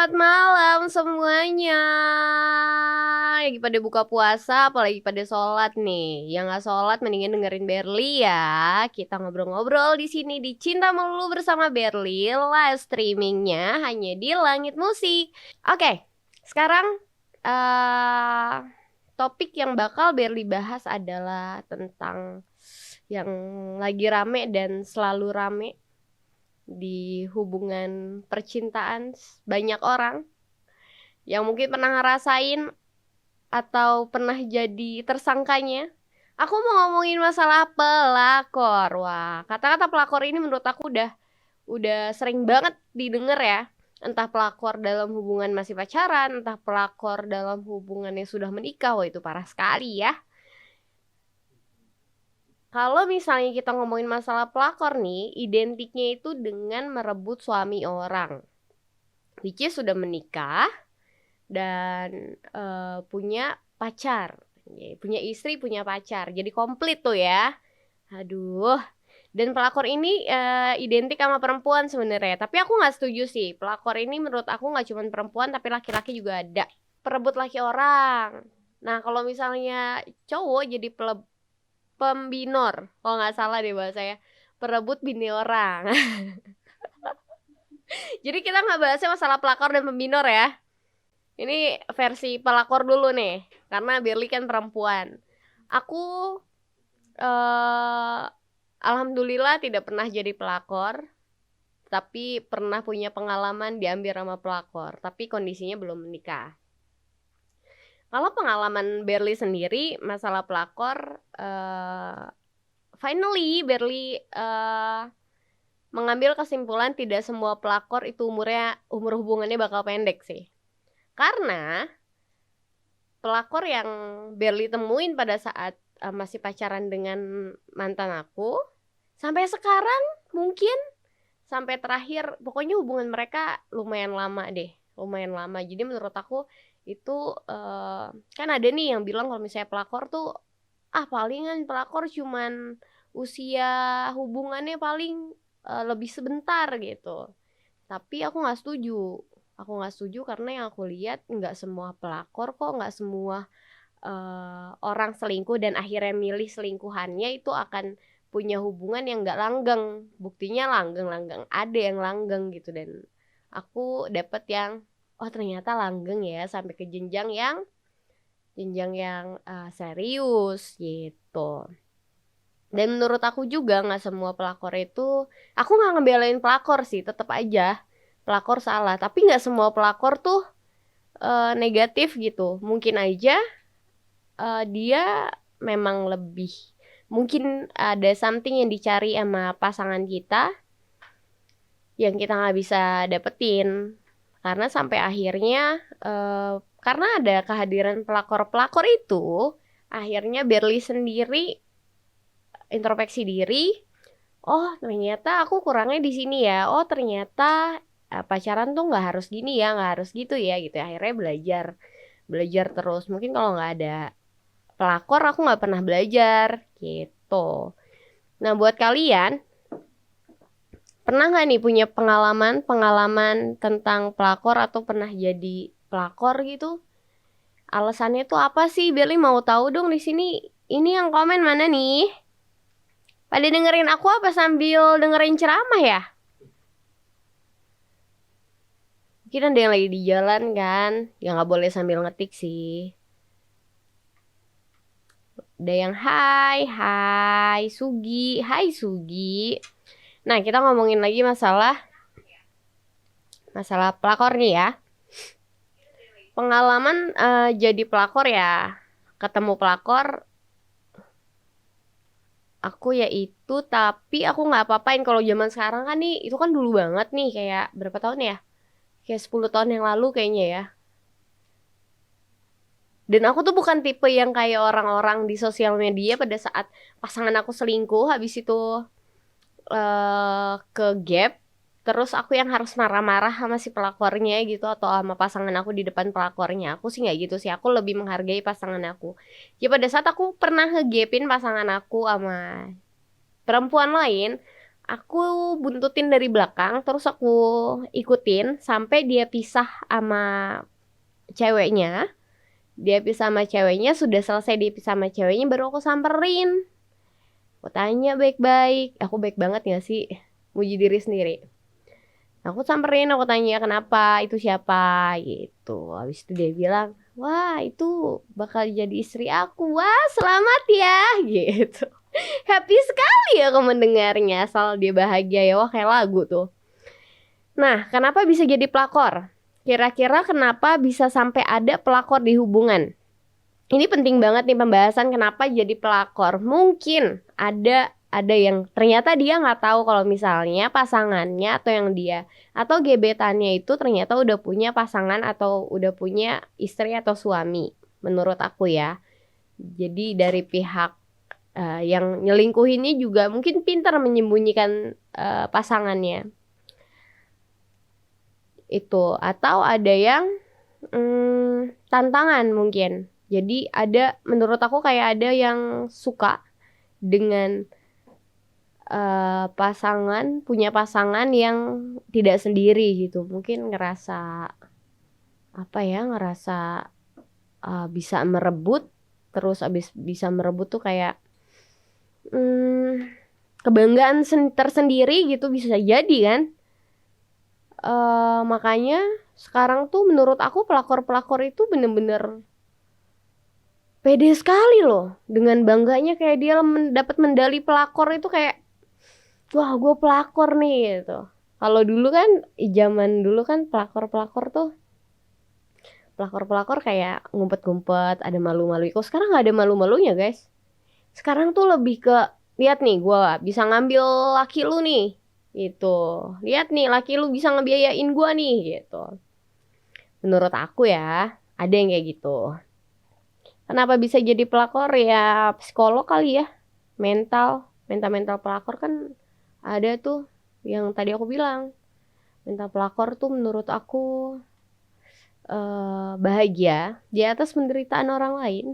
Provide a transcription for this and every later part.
Selamat malam semuanya. Lagi pada buka puasa, apalagi pada sholat nih. Yang nggak sholat mendingan dengerin Berli ya. Kita ngobrol-ngobrol di sini di Cinta Melulu bersama Berli. Live streamingnya hanya di Langit Musik. Oke, sekarang eh topik yang bakal Berli bahas adalah tentang yang lagi rame dan selalu rame di hubungan percintaan banyak orang yang mungkin pernah ngerasain atau pernah jadi tersangkanya. Aku mau ngomongin masalah pelakor. Wah, kata-kata pelakor ini menurut aku udah sering banget didengar ya. Entah pelakor dalam hubungan masih pacaran, entah pelakor dalam hubungan yang sudah menikah. Wah, itu parah sekali ya. Kalau misalnya kita ngomongin masalah pelakor nih, identiknya itu dengan merebut suami orang. Which is sudah menikah dan punya pacar. Punya istri, punya pacar. Jadi komplit tuh ya. Aduh. Dan pelakor ini identik sama perempuan sebenarnya. Tapi aku nggak setuju sih. Pelakor ini menurut aku nggak cuma perempuan, tapi laki-laki juga ada. Perebut laki orang. Nah, kalau misalnya cowok jadi pembinor, kalau nggak salah deh bahasanya, perebut bini orang. Jadi kita nggak bahasnya masalah pelakor dan pembinor ya. Ini versi pelakor dulu nih, karena Berli kan perempuan. Aku eh, alhamdulillah tidak pernah jadi pelakor, tapi pernah punya pengalaman diambil sama pelakor, tapi kondisinya belum menikah. Kalau pengalaman Berli sendiri masalah pelakor, finally Berli mengambil kesimpulan tidak semua pelakor itu umur hubungannya bakal pendek sih. Karena pelakor yang Berli temuin pada saat masih pacaran dengan mantan aku, sampai sekarang mungkin sampai terakhir, pokoknya hubungan mereka lumayan lama deh, lumayan lama. Jadi menurut aku itu kan ada nih yang bilang kalau misalnya pelakor tuh palingan pelakor cuman usia hubungannya paling lebih sebentar gitu. Tapi aku nggak setuju. Aku nggak setuju karena yang aku lihat nggak semua pelakor kok, nggak semua orang selingkuh dan akhirnya milih selingkuhannya itu akan punya hubungan yang nggak langgeng. Buktinya langgeng-langgeng, ada yang langgeng gitu. Dan aku dapet yang oh ternyata langgeng ya sampai ke jenjang yang serius gitu. Dan menurut aku juga nggak semua pelakor itu, aku nggak ngebelain pelakor sih, tetap aja pelakor salah. Tapi nggak semua pelakor tuh negatif gitu. Mungkin aja dia memang lebih, mungkin ada something yang dicari sama pasangan kita yang kita nggak bisa dapetin. Karena sampai akhirnya karena ada kehadiran pelakor-pelakor itu, akhirnya Berli sendiri introspeksi diri. Oh ternyata aku kurangnya di sini ya. Oh ternyata pacaran tuh nggak harus gini ya, nggak harus gitu ya gitu. Akhirnya belajar, belajar terus. Mungkin kalau nggak ada pelakor aku nggak pernah belajar gitu. Nah buat kalian pernah nggak nih punya pengalaman tentang pelakor atau pernah jadi pelakor gitu? Alasannya tuh apa sih? Berli mau tahu dong di sini. Ini yang komen mana nih? Pada dengerin aku apa sambil dengerin ceramah ya? Mungkin ada yang lagi di jalan kan? Ya nggak boleh sambil ngetik sih. Ada yang hai Sugi, hai Sugi. Nah kita ngomongin lagi masalah pelakor nih ya. Pengalaman jadi pelakor ya. Ketemu pelakor aku yaitu, tapi aku nggak apa-apain. Kalau zaman sekarang kan nih, itu kan dulu banget nih, kayak berapa tahun ya? Kayak 10 tahun yang lalu kayaknya ya. Dan aku tuh bukan tipe yang kayak orang-orang di sosial media pada saat pasangan aku selingkuh, habis itu ke gap, terus aku yang harus marah-marah sama si pelakornya gitu atau sama pasangan aku di depan pelakornya. Aku sih nggak gitu sih. Aku lebih menghargai pasangan aku. Ya pada saat aku pernah ngegapin pasangan aku sama perempuan lain, Aku buntutin dari belakang, terus aku ikutin sampai dia pisah sama ceweknya. Dia pisah sama ceweknya, sudah selesai dia pisah sama ceweknya, baru aku samperin. Aku tanya baik-baik, aku baik banget gak sih? Muji diri sendiri. Aku samperin, aku tanya kenapa, itu siapa gitu. Habis itu dia bilang, wah itu bakal jadi istri aku. Wah selamat ya gitu. Happy sekali aku mendengarnya. Asal dia bahagia ya, wah kayak lagu tuh. Nah kenapa bisa jadi pelakor? Kira-kira kenapa bisa sampai ada pelakor di hubungan? Ini penting banget nih pembahasan kenapa jadi pelakor. Mungkin ada yang ternyata dia nggak tahu kalau misalnya pasangannya atau yang dia atau gebetannya itu ternyata udah punya pasangan atau udah punya istri atau suami. Menurut aku ya. Jadi dari pihak yang nyelingkuhinnya juga mungkin pintar menyembunyikan pasangannya itu. Atau ada yang tantangan mungkin. Jadi ada, menurut aku kayak ada yang suka dengan punya pasangan yang tidak sendiri gitu. Mungkin ngerasa ngerasa bisa merebut, terus abis bisa merebut tuh kayak kebanggaan tersendiri gitu bisa jadi kan. Makanya sekarang tuh menurut aku pelakor-pelakor itu bener-bener pede sekali loh. Dengan bangganya kayak dia dapat medali pelakor itu kayak wah gue pelakor nih gitu. Kalau dulu kan zaman dulu kan pelakor-pelakor tuh pelakor-pelakor kayak ngumpet-ngumpet, ada malu-malu. Kok sekarang nggak ada malu-malunya guys. Sekarang tuh lebih ke lihat nih gue bisa ngambil laki lu nih gitu. Lihat nih laki lu bisa ngebiayain gue nih gitu. Menurut aku ya ada yang kayak gitu. Kenapa bisa jadi pelakor ya psikolog kali ya. Mental pelakor kan ada tuh yang tadi aku bilang. Mental pelakor tuh menurut aku bahagia di atas penderitaan orang lain.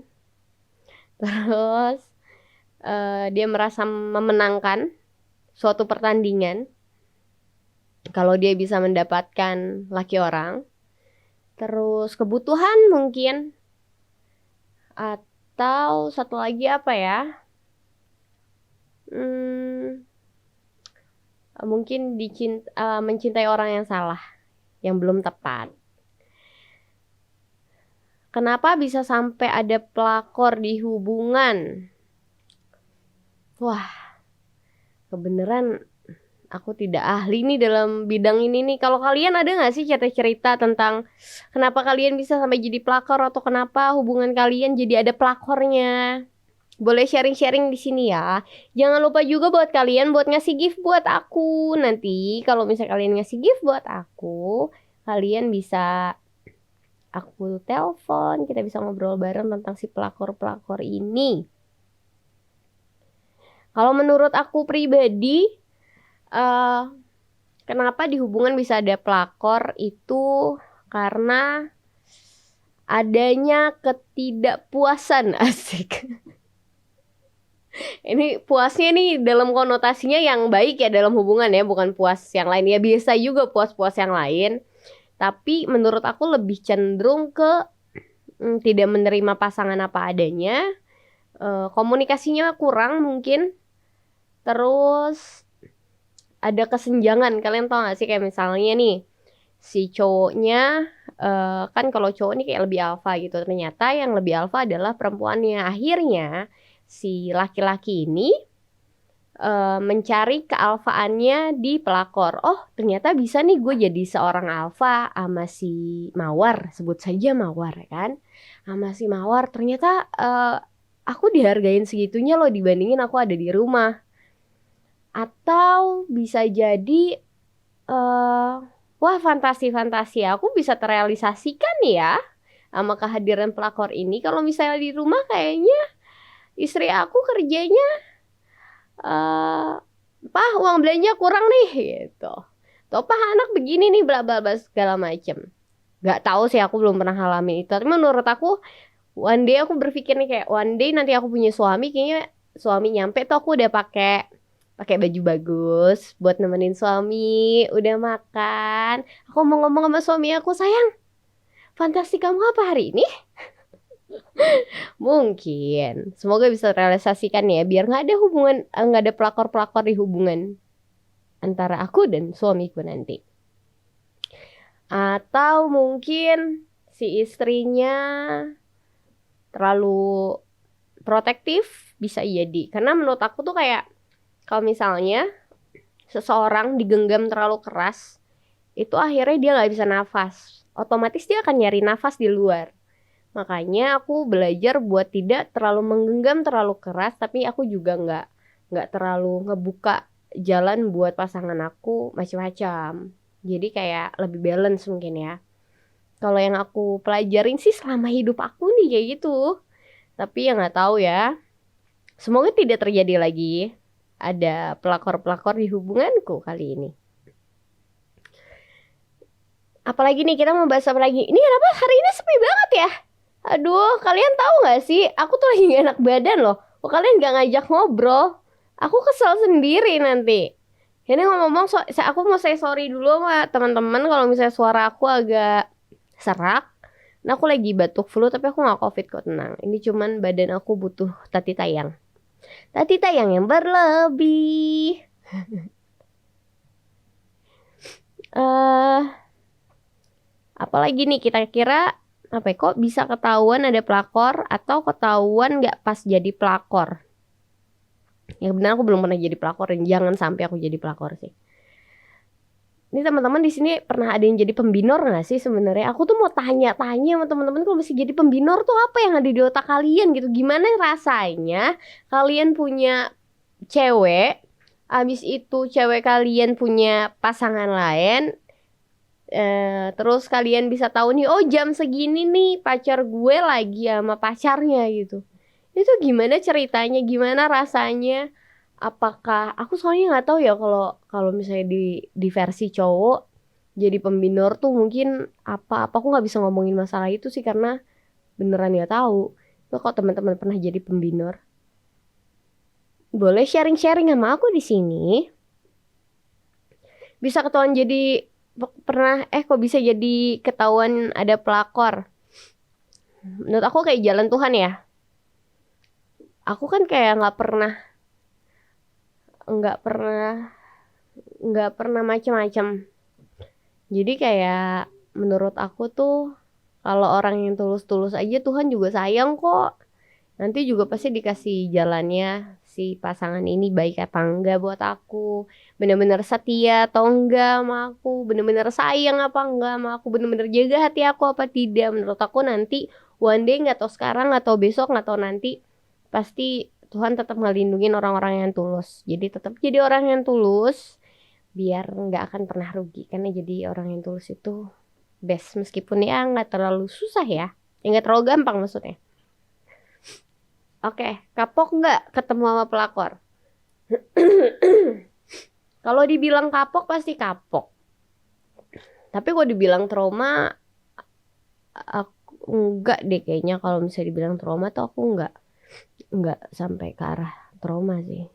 Terus dia merasa memenangkan suatu pertandingan kalau dia bisa mendapatkan laki orang. Terus kebutuhan mungkin. Atau satu lagi apa ya? Mungkin mencintai orang yang salah, yang belum tepat. Kenapa bisa sampai ada pelakor di hubungan? Wah, kebenaran aku tidak ahli nih dalam bidang ini nih. Kalau kalian ada nggak sih cerita-cerita tentang kenapa kalian bisa sampai jadi pelakor atau kenapa hubungan kalian jadi ada pelakornya? Boleh sharing-sharing di sini ya. Jangan lupa juga buat kalian buat ngasih gift buat aku. Nanti kalau misalnya kalian ngasih gift buat aku, kalian bisa aku telepon, kita bisa ngobrol bareng tentang si pelakor-pelakor ini. Kalau menurut aku pribadi, kenapa di hubungan bisa ada pelakor itu karena adanya ketidakpuasan asik. Ini puasnya nih dalam konotasinya yang baik ya dalam hubungan ya, bukan puas yang lain ya. Biasa juga puas-puas yang lain. Tapi menurut aku lebih cenderung ke tidak menerima pasangan apa adanya. Komunikasinya kurang mungkin. Terus ada kesenjangan. Kalian tau gak sih kayak misalnya nih si cowoknya kan kalau cowok nih kayak lebih alfa gitu. Ternyata yang lebih alfa adalah perempuannya. Akhirnya si laki-laki ini mencari kealfaannya di pelakor. Oh, ternyata bisa nih gue jadi seorang alfa sama si Mawar, sebut saja Mawar ya kan. Sama si Mawar ternyata aku dihargain segitunya loh dibandingin aku ada di rumah. Atau bisa jadi wah fantasi-fantasi aku bisa terrealisasikan ya sama kehadiran pelakor ini. Kalau misalnya di rumah kayaknya istri aku kerjanya Pak uang belanja kurang nih gitu. Tuh Pak anak begini nih bla bla bla segala macem. Gak tahu sih aku belum pernah ngalamin itu. Tapi menurut aku one day aku berpikir nih kayak one day nanti aku punya suami kayaknya suami nyampe tuh aku udah pakai pakai baju bagus buat nemenin suami. Udah makan. Aku mau ngomong sama suami aku, sayang, fantasi kamu apa hari ini? Mungkin. Semoga bisa realisasikan ya, biar nggak ada hubungan, nggak ada pelakor-pelakor di hubungan antara aku dan suamiku nanti. Atau mungkin si istrinya terlalu protektif, bisa jadi. Karena menurut aku tuh kayak kalau misalnya seseorang digenggam terlalu keras, itu akhirnya dia nggak bisa nafas. Otomatis dia akan nyari nafas di luar. Makanya aku belajar buat tidak terlalu menggenggam terlalu keras, tapi aku juga nggak terlalu ngebuka jalan buat pasangan aku macam-macam. Jadi kayak lebih balance mungkin ya. Kalau yang aku pelajarin sih selama hidup aku nih kayak gitu. Tapi ya nggak tahu ya. Semoga tidak terjadi lagi ada pelakor-pelakor di hubunganku kali ini. Apalagi nih, kita mau bahas apa lagi? Ini kenapa hari ini sepi banget ya? Aduh, kalian tahu gak sih? Aku tuh lagi gak enak badan loh. Kok kalian gak ngajak ngobrol? Aku kesel sendiri nanti. Ini ngomong-ngomong, aku mau say sorry dulu sama teman-teman kalau misalnya suara aku agak serak. Nah, aku lagi batuk flu, tapi aku gak covid kok, tenang. Ini cuman badan aku butuh tati tayang. Tati tayang yang berlebih. Apalagi nih kita kira apa ya, kok bisa ketahuan ada pelakor atau ketahuan nggak pas jadi pelakor? Yang benar aku belum pernah jadi pelakor dan jangan sampai aku jadi pelakor sih. Ini teman-teman di sini pernah ada yang jadi pembinor nggak sih sebenarnya? Aku tuh mau tanya-tanya sama teman-teman kalau masih jadi pembinor tuh apa yang ada di otak kalian gitu? Gimana rasanya kalian punya cewek, abis itu cewek kalian punya pasangan lain, terus kalian bisa tahu nih, oh jam segini nih pacar gue lagi sama pacarnya gitu. Itu gimana ceritanya, gimana rasanya? Apakah aku soalnya nggak tahu ya kalau kalau misalnya di versi cowok jadi pembinor tuh mungkin apa aku nggak bisa ngomongin masalah itu sih karena beneran nggak tahu. Lo kalau teman-teman pernah jadi pembinor, boleh sharing-sharing sama aku di sini. Bisa ketahuan jadi pernah kok bisa jadi ketahuan ada pelakor. Menurut aku kayak jalan Tuhan ya. Aku kan kayak nggak pernah nggak pernah macam-macam. Jadi kayak menurut aku tuh kalau orang yang tulus-tulus aja Tuhan juga sayang kok. Nanti juga pasti dikasih jalannya si pasangan ini baik apa enggak buat aku. Bener-bener setia atau enggak sama aku. Bener-bener sayang apa enggak sama aku. Bener-bener jaga hati aku apa tidak. Menurut aku nanti one day nggak tahu sekarang nggak tahu besok nggak tahu nanti. Pasti Tuhan tetap ngelindungin orang-orang yang tulus. Jadi tetap jadi orang yang tulus. Biar nggak akan pernah rugi. Karena jadi orang yang tulus itu best. Meskipun ya nggak terlalu susah ya. Ya nggak terlalu gampang maksudnya. Oke, kapok nggak ketemu sama pelakor? Kalau dibilang kapok pasti kapok. Tapi kalau dibilang trauma, aku enggak deh kayaknya. Kalau misalnya dibilang trauma tuh aku enggak sampai ke arah trauma sih.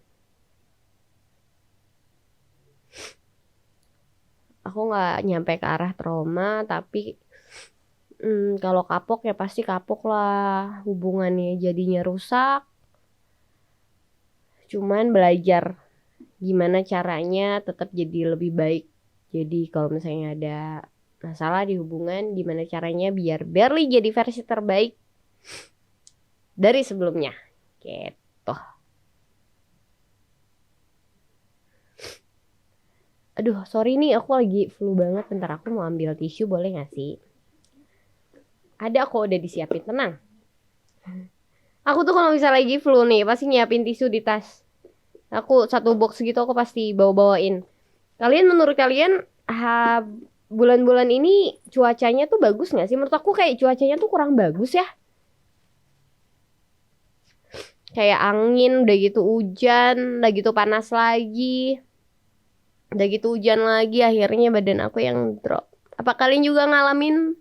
Aku nggak nyampe ke arah trauma, tapi kalau kapok ya pasti kapok lah. Hubungannya jadinya rusak. Cuman belajar gimana caranya tetap jadi lebih baik. Jadi kalau misalnya ada masalah di hubungan, gimana caranya biar Berly jadi versi terbaik dari sebelumnya. Gitu. Aduh, sorry nih aku lagi flu banget. Bentar aku mau ambil tisu, boleh gak sih? Ada, aku udah disiapin, tenang. Aku tuh kalau misalnya lagi flu nih, pasti nyiapin tisu di tas. Aku satu box gitu aku pasti bawa-bawain. Menurut kalian bulan-bulan ini cuacanya tuh bagus gak sih? Menurut aku kayak cuacanya tuh kurang bagus ya. Kayak angin, udah gitu hujan, udah gitu panas lagi. Udah gitu hujan lagi, akhirnya badan aku yang drop. Apa kalian juga ngalamin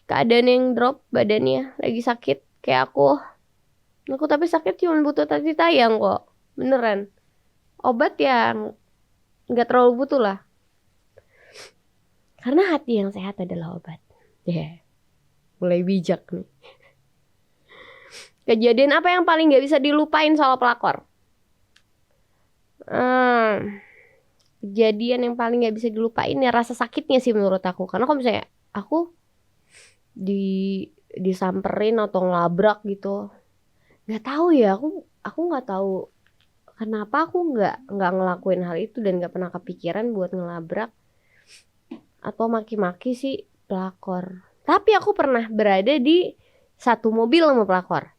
keadaan yang drop badannya? Lagi sakit kayak aku. Aku tapi sakit cuma butuh tati tayang kok. Beneran. obat yang nggak terlalu butuh lah. Karena hati yang sehat adalah obat. Mulai bijak nih. Kejadian apa yang paling nggak bisa dilupain soal pelakor? Kejadian yang paling nggak bisa dilupain ya rasa sakitnya sih menurut aku. Karena kalau misalnya aku disamperin atau ngelabrak gitu, nggak tahu ya, aku nggak tahu kenapa aku nggak ngelakuin hal itu dan nggak pernah kepikiran buat ngelabrak atau maki-maki si pelakor. Tapi aku pernah berada di satu mobil sama pelakor.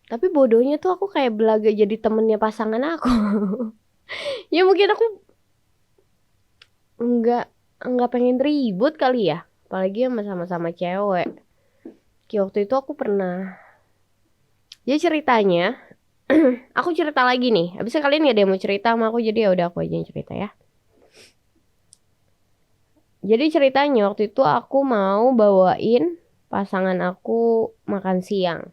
Tapi bodohnya tuh aku kayak belaga jadi temennya pasangan aku. Ya mungkin aku nggak nggak pengen ribut kali ya, apalagi sama-sama cewek. Kayak waktu itu aku pernah, jadi ceritanya, aku cerita lagi nih. Abisnya kalian gak ada yang mau cerita sama aku, jadi ya udah aku aja yang cerita ya. Jadi ceritanya waktu itu aku mau bawain pasangan aku makan siang.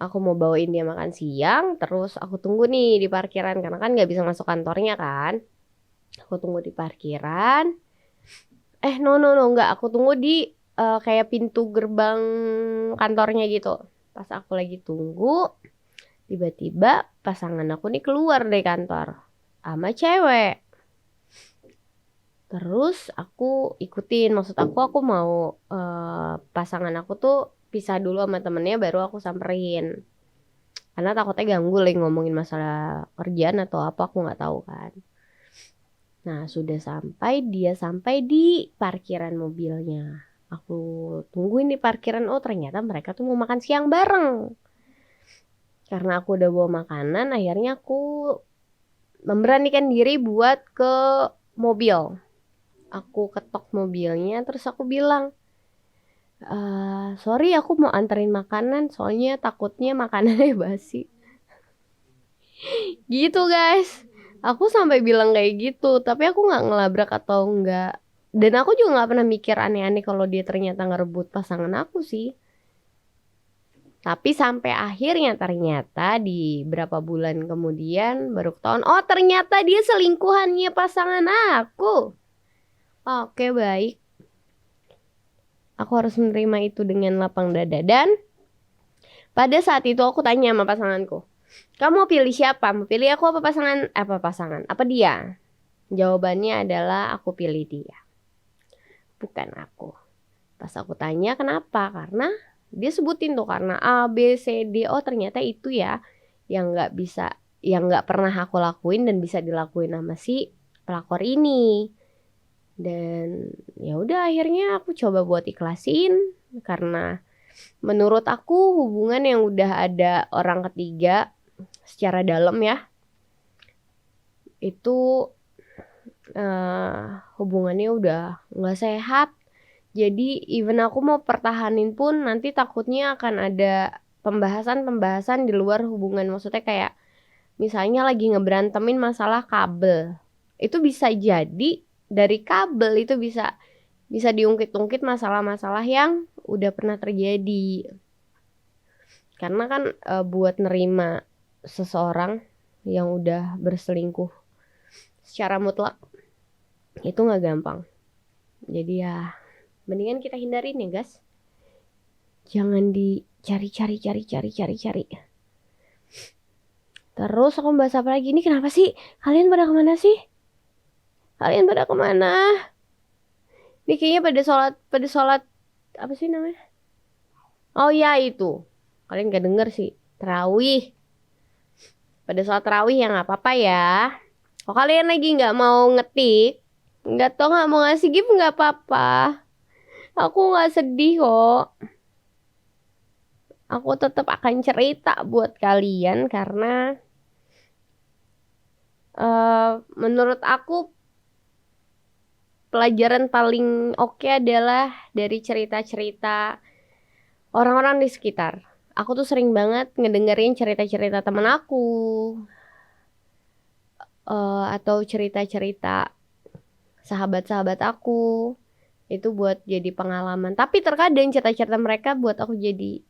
Aku mau bawain dia makan siang, terus aku tunggu nih di parkiran karena kan nggak bisa masuk kantornya kan. Aku tunggu di parkiran. No, nggak. Aku tunggu di kayak pintu gerbang kantornya gitu. Pas aku lagi tunggu, tiba-tiba pasangan aku nih keluar dari kantor sama cewek. Terus aku ikutin, maksud aku mau pasangan aku tuh pisah dulu sama temennya baru aku samperin. Karena takutnya ganggu lagi ngomongin masalah kerjaan atau apa aku nggak tahu kan. Nah, sudah dia sampai di parkiran mobilnya. Aku tungguin di parkiran, oh ternyata mereka tuh mau makan siang bareng. Karena aku udah bawa makanan, akhirnya aku memberanikan diri buat ke mobil. Aku ketok mobilnya, terus aku bilang, sorry aku mau anterin makanan, soalnya takutnya makanannya basi. Gitu guys. Aku sampai bilang kayak gitu, tapi aku nggak ngelabrak atau nggak. Dan aku juga nggak pernah mikir aneh-aneh kalau dia ternyata ngerebut pasangan aku sih. Tapi sampai akhirnya ternyata di berapa bulan kemudian baru ketahuan, oh ternyata dia selingkuhannya pasangan aku. Oke baik. Aku harus menerima itu dengan lapang dada. Dan pada saat itu aku tanya sama pasanganku, kamu mau pilih siapa? Mau pilih aku apa pasangan? Apa pasangan? Apa dia? Jawabannya adalah aku pilih dia. Bukan aku. Pas aku tanya kenapa? Karena dia sebutin tuh karena A, B, C, D. Oh ternyata itu ya yang nggak bisa, yang nggak pernah aku lakuin dan bisa dilakuin sama si pelakor ini. Dan ya udah akhirnya aku coba buat ikhlasin karena menurut aku hubungan yang udah ada orang ketiga secara dalam ya itu hubungannya udah nggak sehat. Jadi even aku mau pertahanin pun nanti takutnya akan ada pembahasan-pembahasan di luar hubungan. Maksudnya kayak misalnya lagi ngeberantemin masalah kabel. Itu bisa jadi dari kabel itu bisa diungkit-ungkit masalah-masalah yang udah pernah terjadi. Karena kan buat nerima seseorang yang udah berselingkuh secara mutlak itu nggak gampang. Jadi ya mendingan kita hindarin ya guys. Jangan dicari-cari. Terus aku bahas apa lagi? Ini kenapa sih? Kalian pada kemana sih? Kalian pada kemana? Ini kayaknya pada sholat apa sih namanya? Oh ya itu. Kalian gak denger sih. Tarawih. Pada sholat tarawih ya nggak apa-apa ya. Kalau kalian lagi nggak mau ngetik, nggak mau ngasih gift nggak apa-apa. Aku nggak sedih kok. Aku tetap akan cerita buat kalian karena menurut aku pelajaran paling oke adalah dari cerita-cerita orang-orang di sekitar. Aku tuh sering banget ngedengerin cerita-cerita temen aku atau cerita-cerita sahabat-sahabat aku. Itu buat jadi pengalaman. Tapi terkadang cerita-cerita mereka buat aku jadi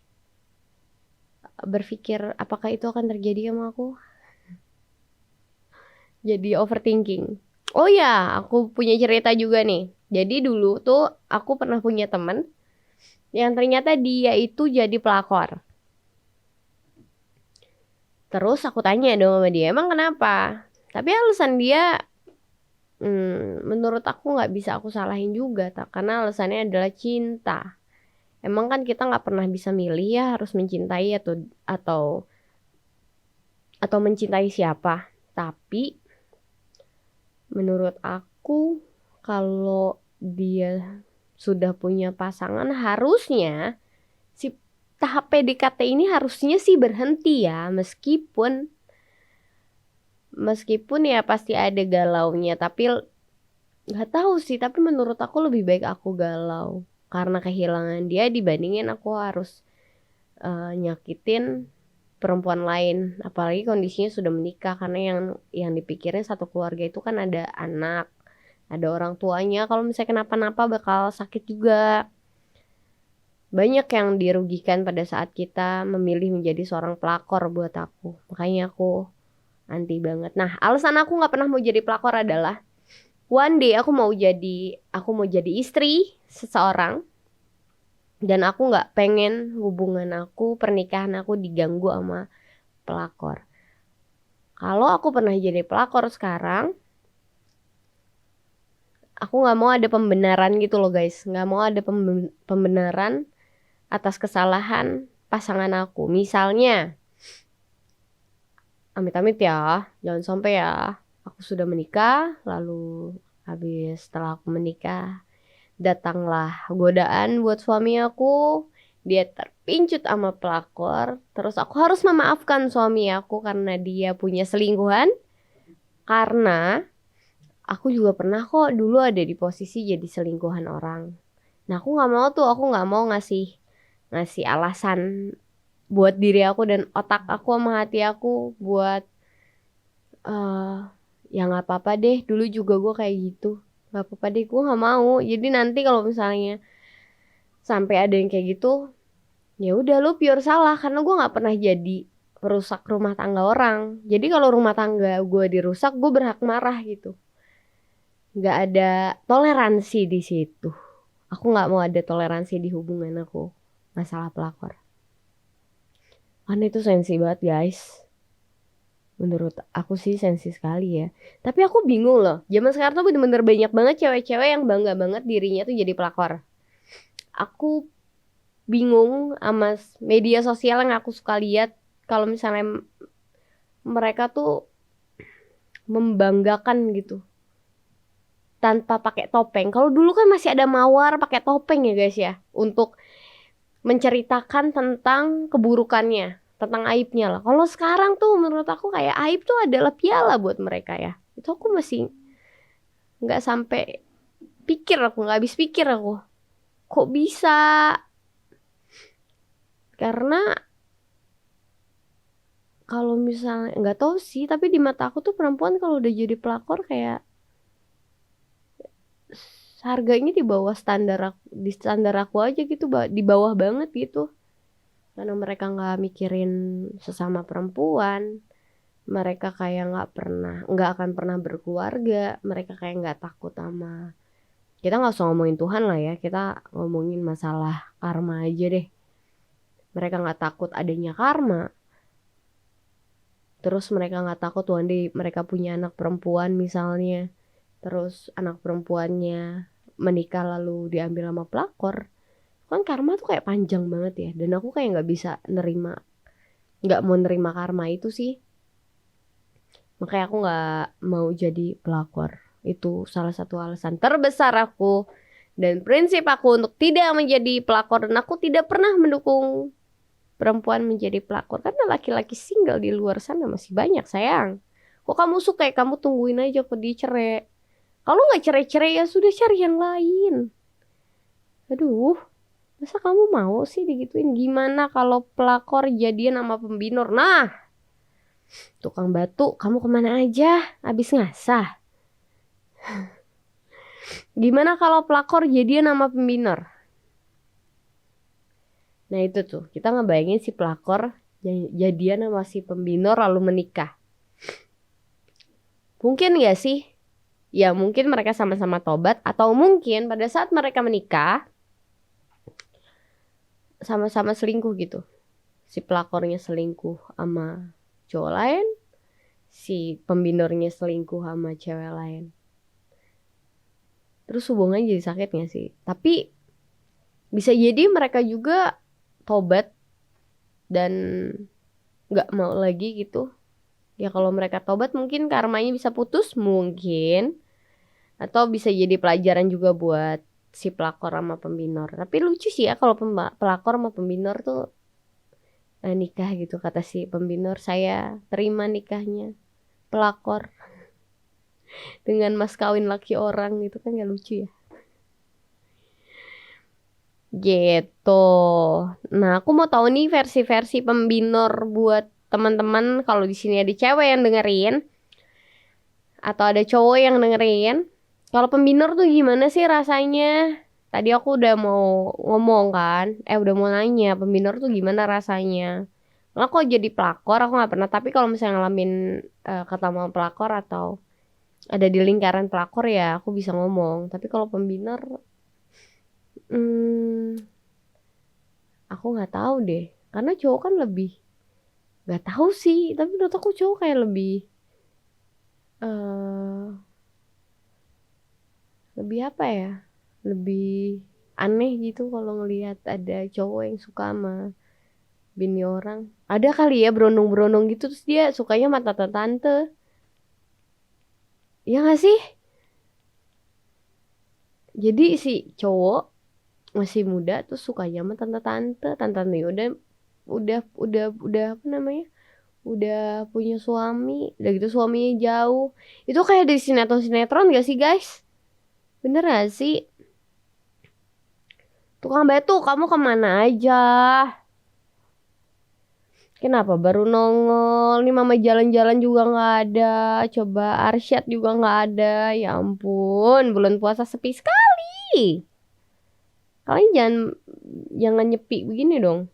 berpikir apakah itu akan terjadi sama aku. Jadi overthinking. Oh ya, aku punya cerita juga nih. Jadi dulu tuh aku pernah punya temen yang ternyata dia itu jadi pelakor. Terus aku tanya dong sama dia, emang kenapa? Tapi alasan dia, menurut aku nggak bisa aku salahin juga, karena alasannya adalah cinta. Emang kan kita nggak pernah bisa milih ya harus mencintai atau atau mencintai siapa. Tapi menurut aku kalau dia sudah punya pasangan harusnya si tahap PDKT ini harusnya sih berhenti ya, meskipun ya pasti ada galaunya, tapi nggak tahu sih, tapi menurut aku lebih baik aku galau karena kehilangan dia dibandingin aku harus nyakitin perempuan lain, apalagi kondisinya sudah menikah, karena yang dipikirin satu keluarga itu kan ada anak, ada orang tuanya, kalau misalnya kenapa-napa bakal sakit juga. Banyak yang dirugikan pada saat kita memilih menjadi seorang pelakor buat aku. Makanya aku anti banget. Nah, alasan aku nggak pernah mau jadi pelakor adalah one day aku mau jadi istri seseorang dan aku nggak pengen hubungan aku, pernikahan aku diganggu sama pelakor. Kalau aku pernah jadi pelakor sekarang, aku nggak mau ada pembenaran gitu loh guys. Nggak mau ada pembenaran atas kesalahan pasangan aku. Misalnya, amit-amit ya, jangan sampai ya. Aku sudah menikah, lalu setelah aku menikah, datanglah godaan buat suami aku. Dia terpincut sama pelakor. Terus aku harus memaafkan suami aku karena dia punya selingkuhan. Karena aku juga pernah kok dulu ada di posisi jadi selingkuhan orang. Nah aku nggak mau tuh, aku nggak mau ngasih ngasih alasan buat diri aku dan otak aku sama hati aku buat eh ya nggak apa-apa deh, dulu juga gue kayak gitu, nggak apa-apa deh, gue nggak mau. Jadi nanti kalau misalnya sampai ada yang kayak gitu, ya udah lu pure salah karena gue nggak pernah jadi perusak rumah tangga orang. Jadi kalau rumah tangga gue dirusak, gue berhak marah gitu. Nggak ada toleransi di situ. Aku nggak mau ada toleransi di hubungan aku masalah pelakor. Karena itu sensi banget guys. Menurut aku sih sensi sekali ya. Tapi aku bingung loh. Zaman sekarang tuh bener-bener banyak banget cewek-cewek yang bangga banget dirinya tuh jadi pelakor. Aku bingung sama media sosial yang aku suka lihat kalau misalnya mereka tuh membanggakan gitu tanpa pakai topeng. Kalau dulu kan masih ada mawar pakai topeng ya guys ya, untuk menceritakan tentang keburukannya, tentang aibnya lah. Kalau sekarang tuh menurut aku kayak aib tuh adalah piala buat mereka ya. Itu aku masih nggak sampai pikir, aku nggak habis pikir aku. Kok bisa? Karena kalau misalnya nggak tahu sih, tapi di mata aku tuh perempuan kalau udah jadi pelakor kayak harganya di bawah di standar aku aja gitu, di bawah banget gitu. Karena mereka nggak mikirin sesama perempuan, mereka kayak nggak akan pernah berkeluarga, mereka kayak nggak takut sama, kita nggak usah ngomongin Tuhan lah ya, kita ngomongin masalah karma aja deh. Mereka nggak takut adanya karma, terus mereka nggak takut one day mereka punya anak perempuan misalnya, terus anak perempuannya menikah lalu diambil sama pelakor. Kan karma tuh kayak panjang banget ya, dan aku kayak nggak mau nerima karma itu sih. Makanya aku nggak mau jadi pelakor. Itu salah satu alasan terbesar aku dan prinsip aku untuk tidak menjadi pelakor, dan aku tidak pernah mendukung perempuan menjadi pelakor karena laki-laki single di luar sana masih banyak sayang. Kok kamu suka ya, kamu tungguin aja kok dicerai. Kalau nggak cerai-cerai ya sudah, cari yang lain. Aduh, masa kamu mau sih digituin? Gimana kalau pelakor jadian sama pembinor? Nah, tukang batu, kamu kemana aja? Abis ngasah. Gimana kalau pelakor jadian sama pembinor? Nah itu tuh, kita ngebayangin si pelakor jadian sama si pembinor lalu menikah. Mungkin gak sih? Ya mungkin mereka sama-sama tobat, atau mungkin pada saat mereka menikah sama-sama selingkuh gitu. Si pelakornya selingkuh sama cowok lain, si pembinornya selingkuh sama cewek lain. Terus hubungannya jadi sakit gak sih? Tapi bisa jadi mereka juga tobat dan gak mau lagi gitu. Ya kalau mereka tobat mungkin karmanya bisa putus mungkin. Atau bisa jadi pelajaran juga buat si pelakor sama pembinor. Tapi lucu sih ya kalau pelakor sama pembinor tuh nikah gitu. Kata si pembinor, saya terima nikahnya pelakor dengan mas kawin laki orang gitu, kan gak lucu ya. Gitu. Nah, aku mau tahu nih versi-versi pembinor buat teman-teman, kalau di sini ada cewek yang dengerin atau ada cowok yang dengerin. Kalau pembinor tuh gimana sih rasanya? Tadi aku udah mau ngomong kan, udah mau nanya pembinor tuh gimana rasanya. Nah, kok jadi pelakor aku nggak pernah. Tapi kalau misalnya ngalamin ketemu pelakor atau ada di lingkaran pelakor ya aku bisa ngomong. Tapi kalau pembinor, hmm, aku nggak tahu deh. Karena cowok kan lebih, nggak tahu sih. Tapi menurut aku cowok kayak lebih, eh lebih apa ya? Lebih aneh gitu kalau ngelihat ada cowok yang suka sama bini orang. Ada kali ya berondong-berondong gitu terus dia sukanya sama tante-tante. Ya nggak sih? Jadi si cowok masih muda terus sukanya sama tante-tante. Tante-tante udah apa namanya? Udah punya suami, udah gitu suaminya jauh. Itu kayak dari sinetron-sinetron gak sih, guys? Bener gak sih? Tukang batu, kamu kemana aja? Kenapa baru nongol? Nih mama jalan-jalan juga nggak ada. Coba Arsyad juga nggak ada. Ya ampun, bulan puasa sepi sekali. Kalian jangan nyepi begini dong.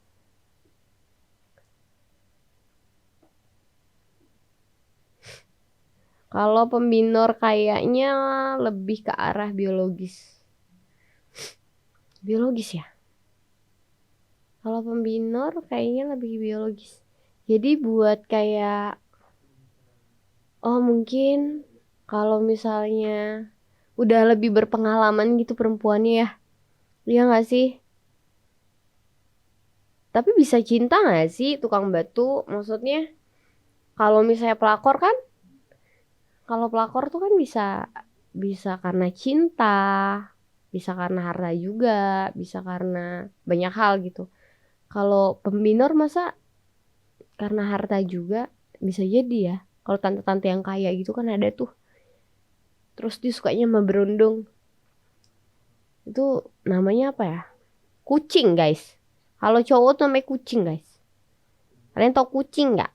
Kalau pembinor kayaknya lebih ke arah biologis. Biologis ya? Kalau pembinor kayaknya lebih biologis. Jadi buat kayak, oh mungkin kalau misalnya udah lebih berpengalaman gitu perempuannya ya. Iya nggak sih? Tapi bisa cinta nggak sih tukang batu? Maksudnya kalau misalnya pelakor kan, kalau pelakor tuh kan bisa bisa karena cinta, bisa karena harta juga, bisa karena banyak hal gitu. Kalau pembinor masa karena harta juga bisa jadi ya. Kalau tante-tante yang kaya gitu kan ada tuh. Terus dia sukanya sama berondong. Itu namanya apa ya? Kucing, guys. Kalau cowok tuh namanya kucing, guys. Kalian tau kucing nggak?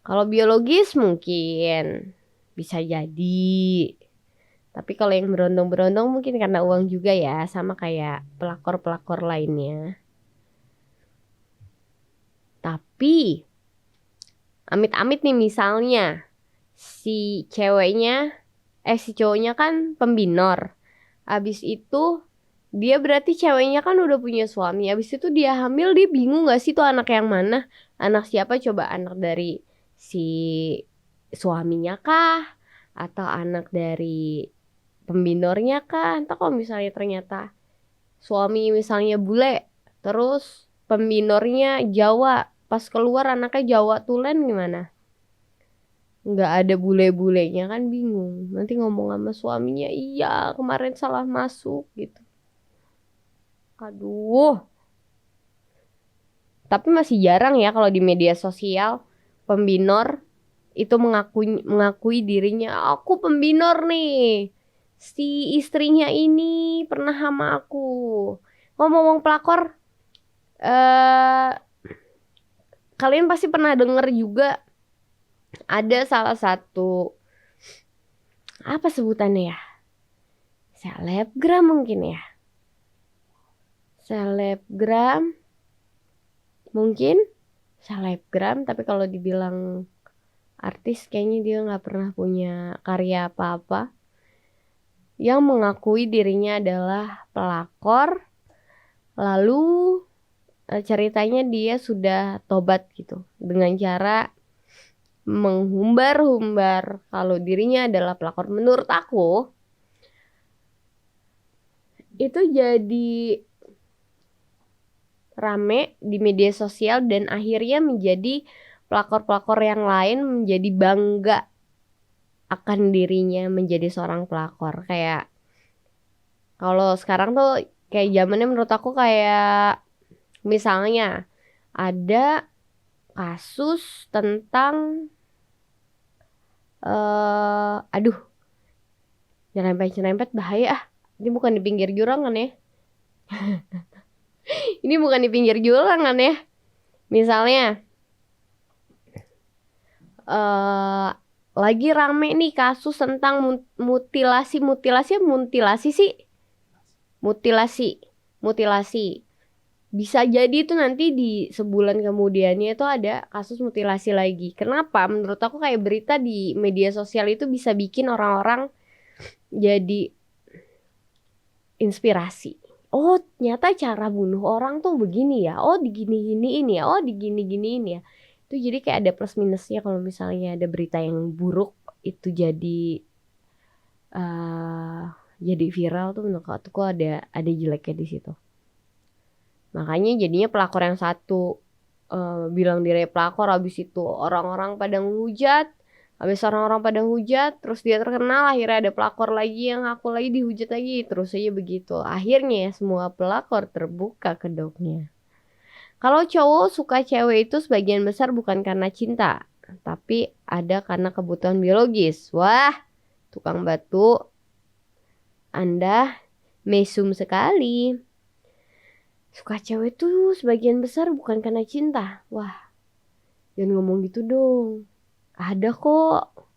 Kalau biologis mungkin bisa jadi. Tapi kalau yang berondong-berondong mungkin karena uang juga ya, sama kayak pelakor-pelakor lainnya. Tapi amit-amit nih misalnya si ceweknya, si cowoknya kan pembinor. Abis itu dia berarti ceweknya kan udah punya suami. Abis itu dia hamil, dia bingung gak sih tuh anak yang mana? Anak siapa coba? Anak dari si suaminya kah? Atau anak dari pembinornya kah? Entah kalau misalnya ternyata suami misalnya bule, terus pembinornya Jawa. Pas keluar anaknya Jawa tulen gimana? Nggak ada bule-bulenya kan bingung. Nanti ngomong sama suaminya, iya kemarin salah masuk gitu. Aduh. Tapi masih jarang ya kalau di media sosial pembinor itu mengakui dirinya, aku pembinor nih. Si istrinya ini pernah sama aku. Ngomong-ngomong pelakor, eh kalian pasti pernah denger juga ada salah satu, apa sebutannya ya? Selebgram mungkin ya. Selebgram Mungkin selebgram, tapi kalau dibilang artis kayaknya dia nggak pernah punya karya apa-apa. Yang mengakui dirinya adalah pelakor, lalu ceritanya dia sudah tobat gitu dengan cara menghumbar-humbar kalau dirinya adalah pelakor. Menurut aku itu jadi rame di media sosial dan akhirnya menjadi pelakor-pelakor yang lain menjadi bangga akan dirinya menjadi seorang pelakor. Kayak kalau sekarang tuh kayak zamannya menurut aku kayak misalnya ada kasus tentang aduh, nyerempet-nyerempet bahaya ah. Ini bukan di pinggir jurang kan ya? Ini bukan di pinggir jurang kan ya? Misalnya eh lagi rame nih kasus tentang mutilasi sih, mutilasi, mutilasi. Bisa jadi itu nanti di sebulan kemudiannya itu ada kasus mutilasi lagi. Kenapa? Menurut aku kayak berita di media sosial itu bisa bikin orang-orang jadi inspirasi. Oh, ternyata cara bunuh orang tuh begini ya. Oh, digini-giniin ya. Oh, digini-giniin ya. Itu jadi kayak ada plus minusnya kalau misalnya ada berita yang buruk itu eh jadi viral tuh menurut aku ada jeleknya di situ. Makanya jadinya pelakor yang satu bilang diri pelakor, habis itu orang-orang pada ngehujat, habis orang-orang pada hujat, terus dia terkenal, akhirnya ada pelakor lagi yang aku lagi dihujat lagi, terus aja begitu. Akhirnya ya semua pelakor terbuka kedoknya. Kalau cowok suka cewek itu sebagian besar bukan karena cinta, tapi ada karena kebutuhan biologis. Wah, tukang batu, Anda mesum sekali. Suka cewek tuh sebagian besar bukan karena cinta. Wah, jangan ngomong gitu dong. Ada kok.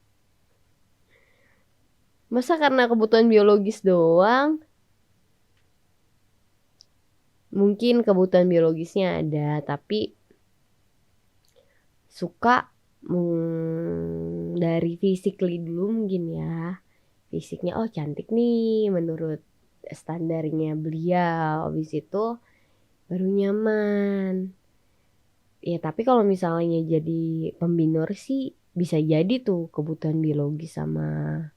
Masa karena kebutuhan biologis doang? Mungkin kebutuhan biologisnya ada, tapi suka dari physically dulu mungkin ya. Fisiknya, oh cantik nih menurut standarnya beliau. Habis itu baru nyaman. Ya tapi kalau misalnya jadi pembinor sih bisa jadi tuh kebutuhan biologis sama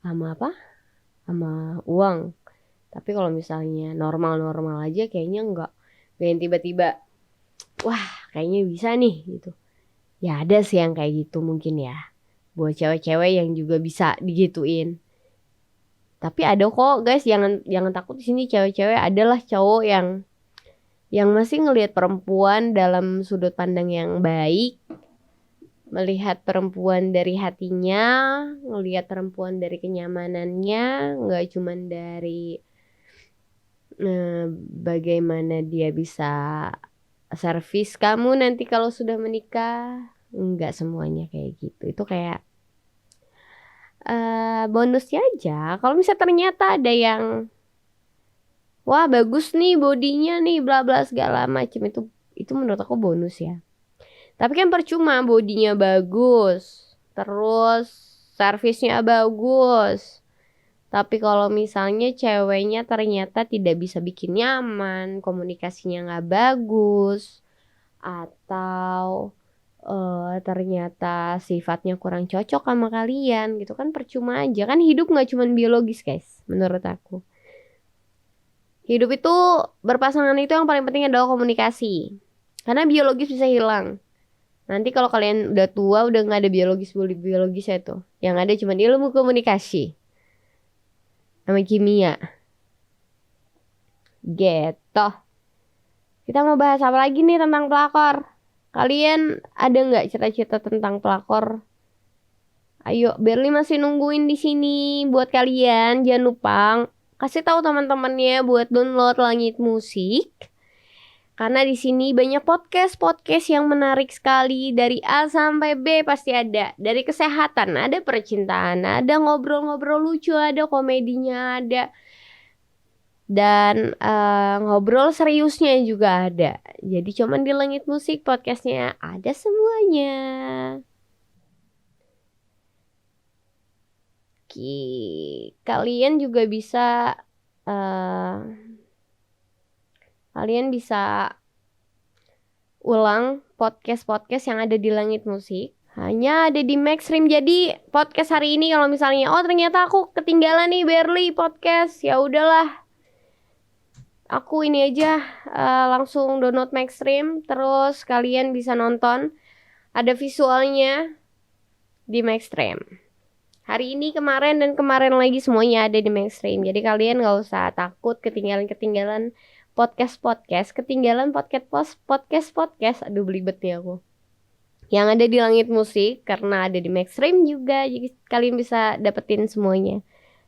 apa? Sama uang. Tapi kalau misalnya normal-normal aja kayaknya enggak. Yang tiba-tiba, wah kayaknya bisa nih gitu. Ya ada sih yang kayak gitu mungkin ya. Buat cewek-cewek yang juga bisa digituin. Tapi ada kok guys, jangan jangan takut di sini cewek-cewek adalah cowok yang masih ngelihat perempuan dalam sudut pandang yang baik, melihat perempuan dari hatinya, ngelihat perempuan dari kenyamanannya, nggak cuman dari bagaimana dia bisa servis kamu nanti kalau sudah menikah. Nggak semuanya kayak gitu. Itu kayak bonusnya aja. Kalau misalnya ternyata ada yang wah bagus nih bodinya nih bla bla segala macam itu menurut aku bonus ya. Tapi kan percuma bodinya bagus, terus servisnya bagus. Tapi kalau misalnya ceweknya ternyata tidak bisa bikin nyaman, komunikasinya nggak bagus, atau ternyata sifatnya kurang cocok sama kalian gitu kan percuma aja. Kan hidup nggak cuma biologis guys, menurut aku. Hidup itu berpasangan itu yang paling penting adalah komunikasi. Karena biologis bisa hilang. Nanti kalau kalian udah tua udah nggak ada biologis ya tuh. Yang ada cuma ilmu komunikasi sama kimia. Gitu. Kita mau bahas apa lagi nih tentang pelakor? Kalian ada nggak cerita-cerita tentang pelakor? Ayo, Berli masih nungguin di sini buat kalian. Jangan lupa kasih tahu teman-temannya buat download Langit Musik. Karena di sini banyak podcast yang menarik sekali dari A sampai B pasti ada. Dari kesehatan, ada percintaan, ada ngobrol-ngobrol lucu, ada komedinya, ada Dan ngobrol seriusnya juga ada. Jadi cuman di Langit Musik podcastnya ada semuanya. Kalian juga bisa ulang podcast-podcast yang ada di Langit Musik. Hanya ada di Maxstream. Jadi podcast hari ini kalau misalnya ternyata aku ketinggalan nih Barely podcast, ya udahlah. Aku ini aja langsung download Maxstream, terus kalian bisa nonton. Ada visualnya di Maxstream. Hari ini, kemarin, dan kemarin lagi semuanya ada di Maxstream. Jadi kalian gak usah takut ketinggalan podcast. Ketinggalan podcast. Aduh belibet nih aku. Yang ada di Langit Musik karena ada di Maxstream juga. Jadi kalian bisa dapetin semuanya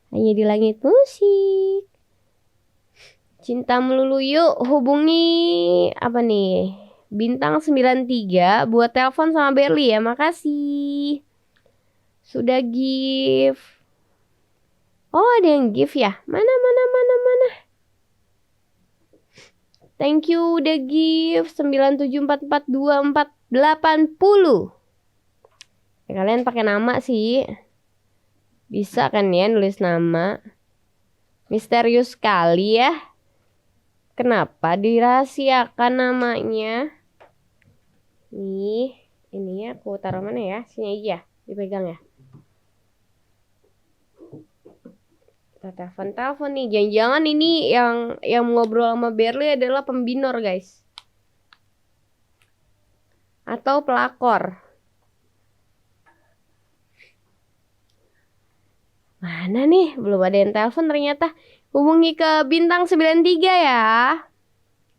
hanya di Langit Musik. Cinta melulu yuk, hubungi apa nih? Bintang 93 buat telepon sama Berly ya. Makasih. Sudah give. Oh, ada yang give ya? Mana. Thank you udah give 9744240. Ya, kalian pakai nama sih. Bisa kan ya nulis nama. Misterius sekali ya. Kenapa dirahasiakan namanya? Nih, ininya aku taruh mana ya? Sini aja, dipegang ya. Kita telepon nih. Jangan-jangan ini yang ngobrol sama Berly adalah pembinor, guys. Atau pelakor. Mana nih? Belum ada yang telepon ternyata. Hubungi ke bintang 93 ya.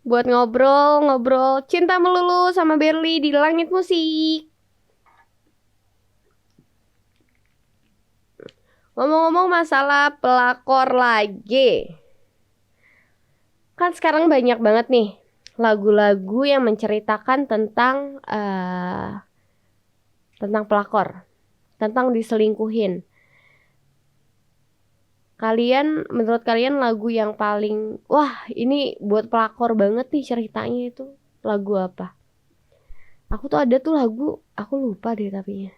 Buat ngobrol cinta melulu sama Berly di Langit Musik. Ngomong-ngomong masalah pelakor lagi. Kan sekarang banyak banget nih lagu-lagu yang menceritakan tentang pelakor, tentang diselingkuhin. Menurut kalian lagu yang paling wah ini buat pelakor banget nih ceritanya itu lagu apa? Aku tuh ada tuh lagu, aku lupa deh tapi ya.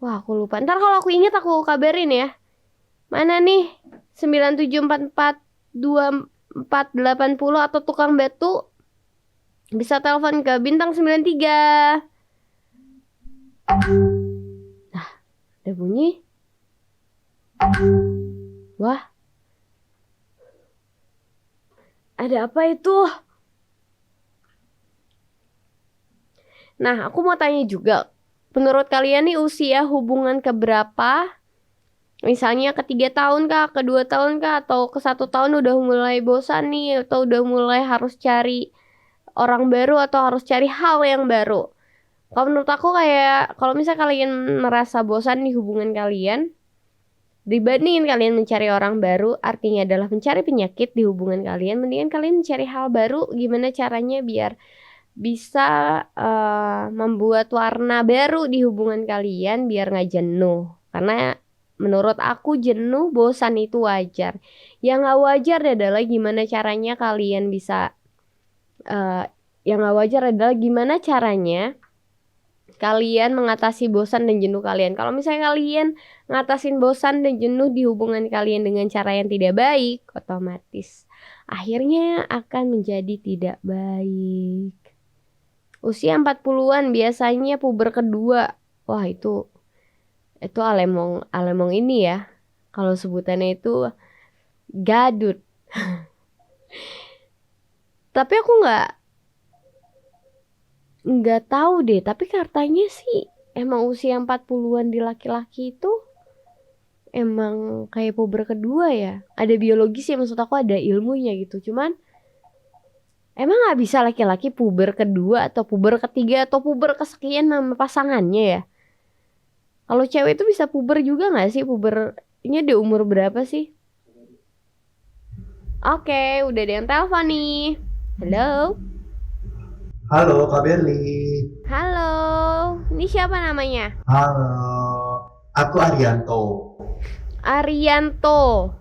Wah aku lupa. Ntar kalau aku inget aku kabarin ya. Mana nih 97442480 atau tukang batu bisa telepon ke bintang 93. Nah, ada bunyi. Wah. Ada apa itu? Nah, aku mau tanya juga. Menurut kalian nih usia hubungan keberapa? Misalnya ke 3 tahun kah, ke 2 tahun kah, atau ke 1 tahun udah mulai bosan nih, atau udah mulai harus cari orang baru, atau harus cari hal yang baru. Kalau menurut aku kayak, kalau misalnya kalian merasa bosan di hubungan kalian, dibandingin kalian mencari orang baru, artinya adalah mencari penyakit di hubungan kalian, mendingan kalian mencari hal baru, gimana caranya biar bisa membuat warna baru di hubungan kalian biar gak jenuh. Karena menurut aku jenuh, bosan itu wajar. Yang gak wajar adalah gimana caranya kalian bisa kalian mengatasi bosan dan jenuh kalian. Kalau misalnya kalian ngatasin bosan dan jenuh di hubungan kalian dengan cara yang tidak baik, otomatis akhirnya akan menjadi tidak baik. Usia 40-an biasanya puber kedua. Wah, itu alemong ini ya. Kalau sebutannya itu gadut. Tapi aku nggak tahu deh, tapi katanya sih emang usia 40-an di laki-laki itu emang kayak puber kedua ya. Ada biologis ya, maksud aku ada ilmunya gitu. Cuman emang gak bisa laki-laki puber kedua atau puber ketiga atau puber kesekian sama pasangannya ya? Kalau cewek itu bisa puber juga gak sih? Pubernya di umur berapa sih? Oke, udah ada yang telepon nih. Halo? Halo Kak Berli. Halo, ini siapa namanya? Halo. Aku Arianto. Arianto.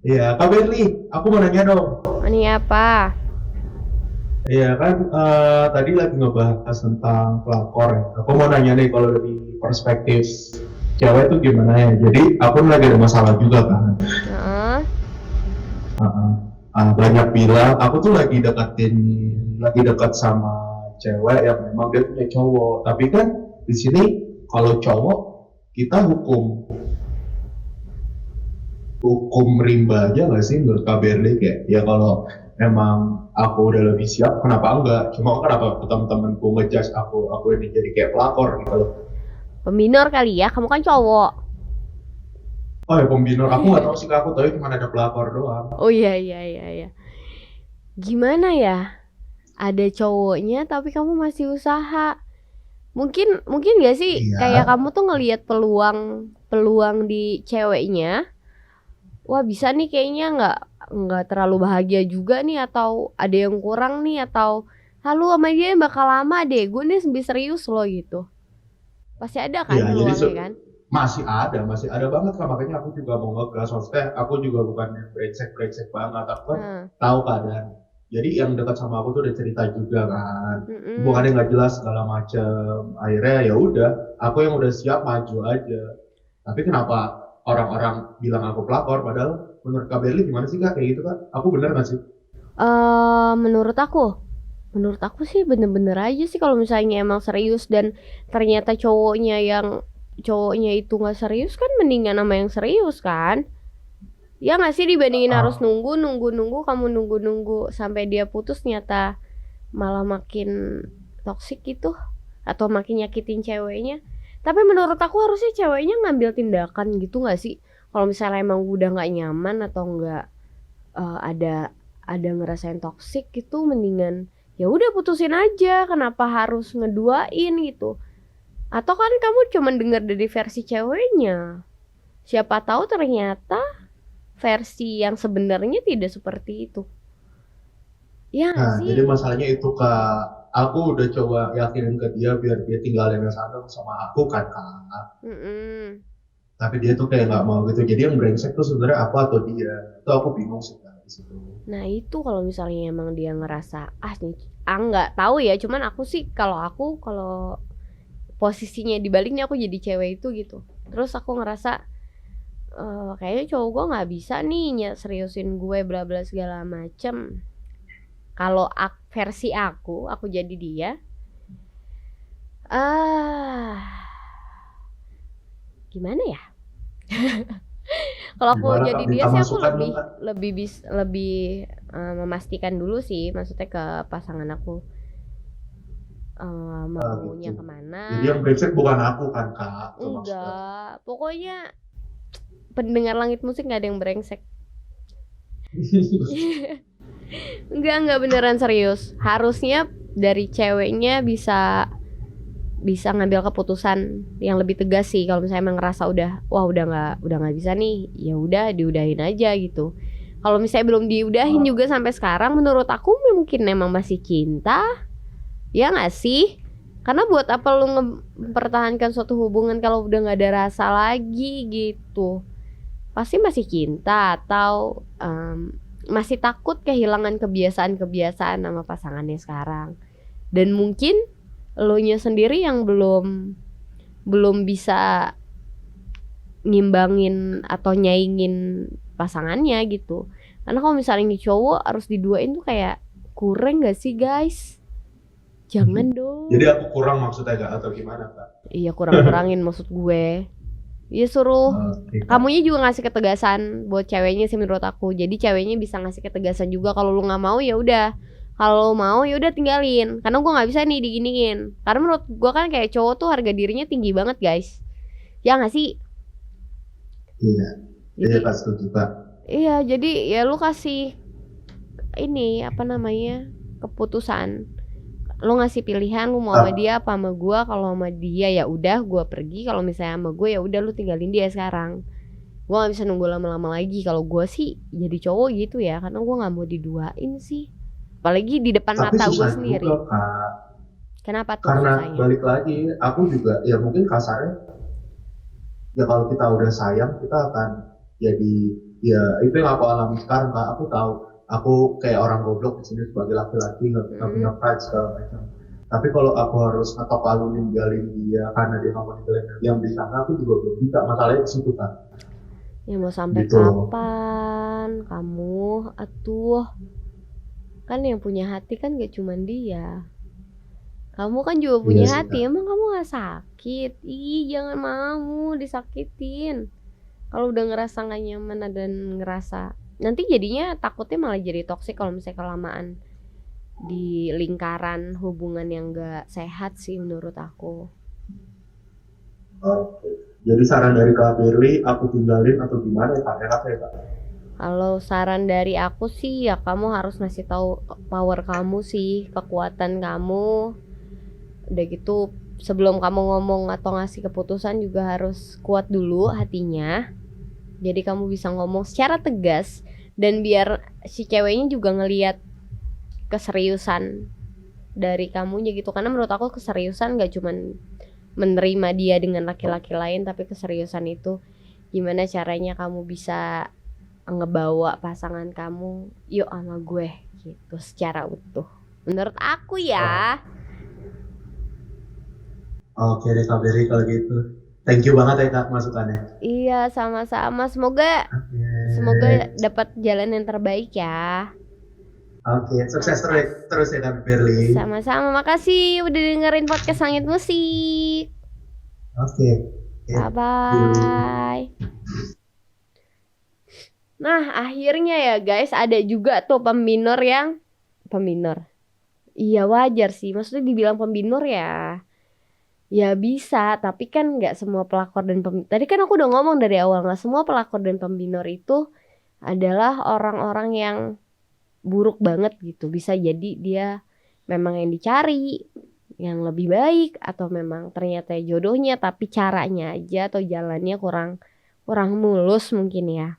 Iya, Kak Berli, aku mau nanya dong. Ini apa? Iya kan tadi lagi ngebahas tentang pelakor ya. Aku mau nanya nih kalau dari perspektif cewek itu gimana ya. Jadi aku lagi ada masalah juga kan. Heeh. Uh, banyak bilang aku tuh lagi dekat sama cewek yang memang dia punya cowok. Tapi kan di sini kalau cowok kita hukum rimba aja nggak sih menurut Kak Berli kayak ya kalau emang aku udah lebih siap kenapa enggak cuma kenapa teman-temanku ngejudge aku ini jadi kayak pelakor gitu loh. Peminor kali ya, kamu kan cowok. Oh ya pembinor aku nggak tahu sih Kak, aku tahu cuma ada pelakor doang. Oh iya iya iya iya. Gimana ya? Ada cowoknya tapi kamu masih usaha. Mungkin mungkin gak sih kayak Iya. kamu tuh ngelihat peluang peluang di ceweknya. Wah bisa nih kayaknya nggak terlalu bahagia juga nih atau ada yang kurang nih atau halo sama dia bakal lama deh. Gue nih lebih serius loh gitu. Pasti ada kan Iya jadi peluangnya kan? masih ada banget Kak, makanya aku juga mau ngegas maksudnya aku juga bukan yang brengsek banget aku kan Nah, tahu keadaan. Jadi yang dekat sama aku tuh udah cerita juga kan mm-mm. hubungannya nggak jelas segala macem, akhirnya ya udah aku yang udah siap maju aja. Tapi kenapa orang-orang bilang aku pelakor padahal menurut Kak Berli gimana sih Kak kayak gitu Kak, aku bener nggak sih? Menurut aku sih bener-bener aja sih kalau misalnya emang serius dan ternyata cowoknya itu nggak serius kan mendingan sama yang serius kan. Ya nggak sih dibandingin harus Ah, nunggu nunggu nunggu kamu nunggu nunggu sampai dia putus nyata malah makin toksik gitu atau makin nyakitin ceweknya. Tapi menurut aku harusnya ceweknya ngambil tindakan gitu nggak sih? Kalau misalnya emang udah nggak nyaman atau nggak ada ngerasain toksik gitu mendingan ya udah putusin aja. Kenapa harus ngeduain gitu? Atau kan kamu cuma dengar dari versi ceweknya. Siapa tahu ternyata versi yang sebenarnya tidak seperti itu. Ya nggak nah sih? jadi masalahnya itu Kak, aku udah coba yakinin ke dia biar dia tinggalin sana sama aku kan Kak, Mm-mm. tapi dia tuh kayak nggak mau gitu. Jadi yang brengsek tuh sebenarnya aku atau dia, itu aku bingung sih Kak, di situ. Nah itu kalau misalnya emang dia ngerasa nih, nggak tahu ya. Cuman aku sih kalau posisinya dibaliknya aku jadi cewek itu gitu. Terus aku ngerasa kayaknya cowok gue nggak bisa nih seriusin gue bla bla segala macem. Kalau versi aku jadi dia. Ah, gimana ya? Kalau aku Gimana jadi Kak, dia minta sih aku masukan lebih dong Kak. lebih memastikan dulu sih, maksudnya ke pasangan aku maunya Gitu. kemana. Jadi yang brengsek bukan aku kan Kak, itu maksudnya. Enggak, pokoknya pendengar langit musik nggak ada yang brengsek. Enggak beneran serius. Harusnya dari ceweknya bisa bisa ngambil keputusan yang lebih tegas sih kalau misalnya emang ngerasa wah udah nggak bisa nih ya udah diudahin aja gitu. Kalau misalnya belum diudahin juga sampai sekarang menurut aku mungkin emang masih cinta ya nggak sih, karena buat apa lu mempertahankan suatu hubungan kalau udah nggak ada rasa lagi gitu. Pasti masih cinta atau masih takut kehilangan kebiasaan-kebiasaan sama pasangannya sekarang. Dan mungkin lo nya sendiri yang belum belum bisa ngimbangin atau nyaingin pasangannya gitu. Karena kalau misalnya ini cowok harus diduain tuh kayak kurang gak sih guys? Jangan Jadi dong. aku kurang maksudnya Kak atau gimana Kak? Iya kurang-kurangin maksud gue. Iya suruh Oke Kak. kamunya juga ngasih ketegasan buat ceweknya sih menurut aku. Jadi ceweknya bisa ngasih ketegasan juga kalau lu nggak mau ya udah. Kalau lu mau ya udah tinggalin. Karena gue nggak bisa nih diginiin. Karena menurut gue kan kayak cowok tuh harga dirinya tinggi banget guys. Ya nggak sih? Iya, iya Jadi Kak setuju Kak. iya jadi ya lu kasih ini apa namanya keputusan. Lu ngasih pilihan lu mau sama Ah, dia apa sama gue. Kalau sama dia ya udah gue pergi. Kalau misalnya sama gue ya udah lu tinggalin dia sekarang. Gue gak bisa nunggu lama-lama lagi. Kalau gue sih jadi cowok gitu ya, karena gue gak mau diduain sih, apalagi di depan tapi mata gue susah juga sendiri. Kak. Kenapa tuh Karena susahnya? balik lagi, aku juga ya mungkin kasarnya ya kalau kita udah sayang kita akan jadi ya itu yang aku alami sekarang kak. Aku tahu aku kayak orang goblok di sini sebagai laki-laki nggak punya Mm-mm. pride segala macam. Tapi kalau aku harus atau palu ninggalin dia karena dia nggak mau ninggalin yang di sana, aku juga belum bisa. Masalahnya di situ kan, Ya mau sampai gitu loh. kapan kamu atuh? Kan yang punya hati kan gak cuman dia. Kamu kan juga Iya punya sih hati. kak. Emang kamu gak sakit? Ih, jangan mau disakitin. Kalau udah ngerasa gak nyaman dan ngerasa nanti jadinya takutnya malah jadi toksik kalau misalnya kelamaan di lingkaran hubungan yang gak sehat sih menurut aku. Oke. Jadi saran dari Kak Firly, aku tinggalin atau gimana ya Kak? Enak ya Kak? Kalau saran dari aku sih ya kamu harus ngasih tahu power kamu sih, kekuatan kamu. Udah gitu sebelum kamu ngomong atau ngasih keputusan juga harus kuat dulu hatinya. Jadi kamu bisa ngomong secara tegas dan biar si ceweknya juga ngelihat keseriusan dari kamunya gitu. Karena menurut aku keseriusan gak cuman menerima dia dengan laki-laki lain, tapi keseriusan itu gimana caranya kamu bisa ngebawa pasangan kamu yuk sama gue gitu secara utuh. Menurut aku Oh, ya. oke deh Kak Firly kalau gitu. Thank you banget ya Kak masukannya. Iya, sama-sama. Semoga semoga Oke, dapat jalan yang terbaik ya. oke, sukses terus, Makasih. terus ya Kak Firly. Sama-sama. Makasih udah dengerin podcast Langit Musik. Oke, oke, Bye yuk. bye. Nah, akhirnya ya guys, ada juga tuh pembinor yang pembinor. Iya wajar sih, maksudnya dibilang pembinor ya. Ya bisa, tapi kan nggak semua pelakor dan tadi kan aku udah ngomong dari awal nggak semua pelakor dan pembinor itu adalah orang-orang yang buruk banget gitu. Bisa jadi dia memang yang dicari, yang lebih baik atau memang ternyata jodohnya tapi caranya aja atau jalannya kurang kurang mulus mungkin ya.